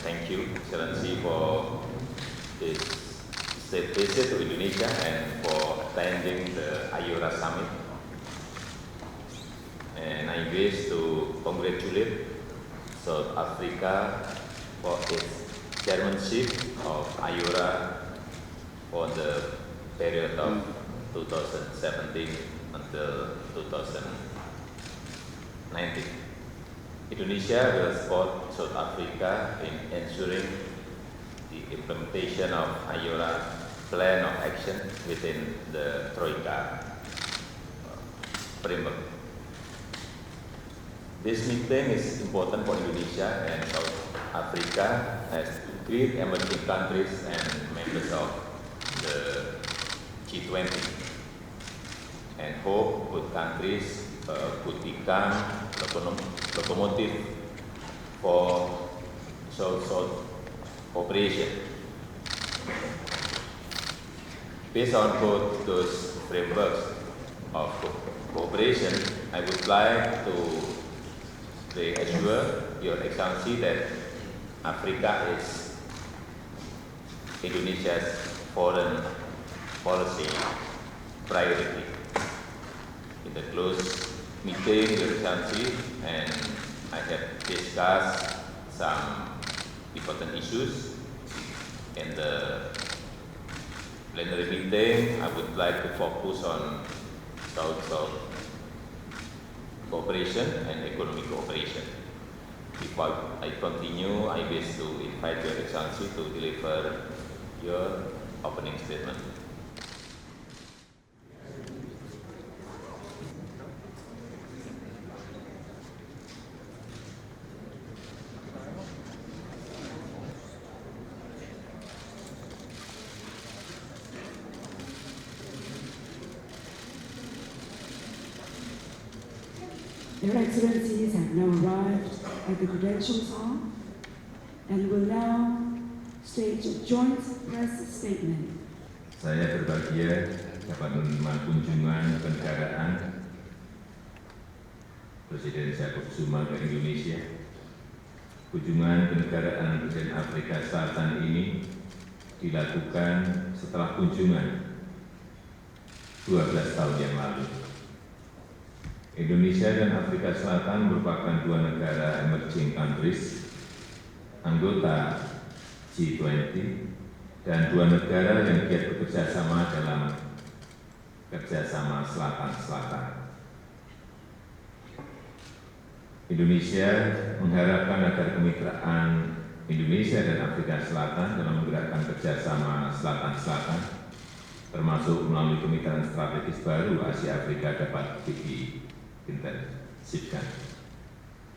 Thank you, Excellency, for this state visit to Indonesia and for attending the IORA Summit. And I wish to congratulate South Africa for its chairmanship of IORA for the period of 2017 until 2019. Indonesia will support South Africa in ensuring the implementation of IORA plan of action within the Troika framework. This meeting is important for Indonesia and South Africa as great emerging countries and members of the G20, and hope both countries could become locomotive for South-South cooperation. Based on both those frameworks of cooperation, I would like to reassure Your Excellency that Africa is Indonesia's foreign policy priority. In the close meeting, Your Excellency, and I have discussed some important issues. In the plenary meeting, I would like to focus on South-South cooperation and economic cooperation. Before I continue, I wish to invite Your Excellency to deliver your opening statement. Your Excellencies have now arrived at the Credentials Hall and will now stage a joint press statement. Saya berbahagia dapat menerima kunjungan kenegaraan Presiden Jacob Zuma ke Indonesia. Kunjungan kenegaraan Presiden Afrika Selatan ini dilakukan setelah kunjungan 12 tahun yang lalu. Indonesia dan Afrika Selatan merupakan dua negara emerging countries anggota G20 dan 2 negara yang giat bekerja sama dalam kerjasama Selatan-Selatan. Indonesia mengharapkan agar kemitraan Indonesia dan Afrika Selatan dalam menggerakkan kerjasama Selatan-Selatan, termasuk melalui kemitraan strategis baru Asia Afrika dapat diintensifkan.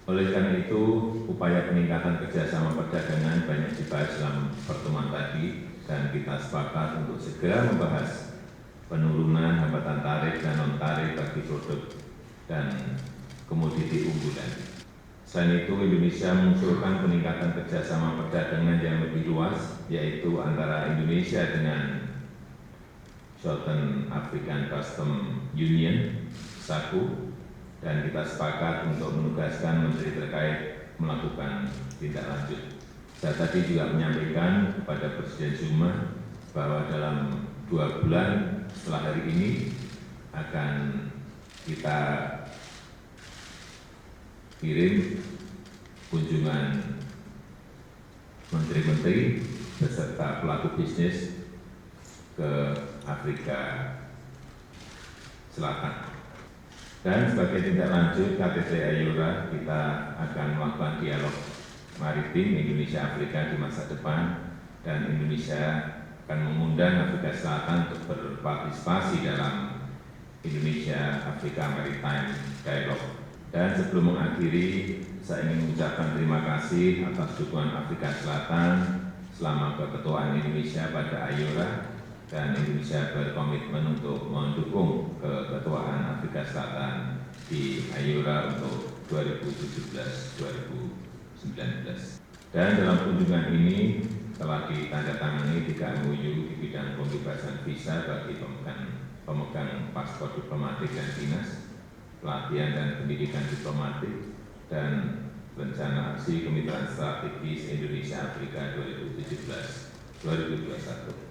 Oleh karena itu, upaya peningkatan kerjasama perdagangan banyak dibahas dalam pertemuan tadi, dan kita sepakat untuk segera membahas penurunan hambatan tarif dan non-tarif bagi produk dan komoditi unggulan. Selain itu, Indonesia mengusulkan peningkatan kerjasama perdagangan yang lebih luas, yaitu antara Indonesia dengan Southern African Custom Union, SACU, dan kita sepakat untuk menugaskan menteri terkait melakukan tindak lanjut. Saya tadi juga menyampaikan kepada Presiden Zuma bahwa dalam 2 bulan setelah hari ini akan kita kirim kunjungan menteri-menteri beserta pelaku bisnis ke Afrika Selatan. Dan sebagai tindak lanjut KTT Ayora, kita akan melakukan dialog maritim Indonesia-Afrika di masa depan, dan Indonesia akan mengundang Afrika Selatan untuk berpartisipasi dalam Indonesia-Afrika Maritime Dialogue. Dan sebelum mengakhiri, saya ingin mengucapkan terima kasih atas dukungan Afrika Selatan selama keketuaan Indonesia pada Ayora, dan Indonesia berkomitmen untuk mendukung keketuaan Afrika Selatan di Ayora untuk 2017-2019. Dan dalam kunjungan ini telah ditandatangani 3 MOU di bidang pembebasan visa bagi pemegang paspor diplomatik dan dinas, pelatihan dan pendidikan diplomatik, dan rencana aksi kemitraan strategis Indonesia Afrika 2017-2021.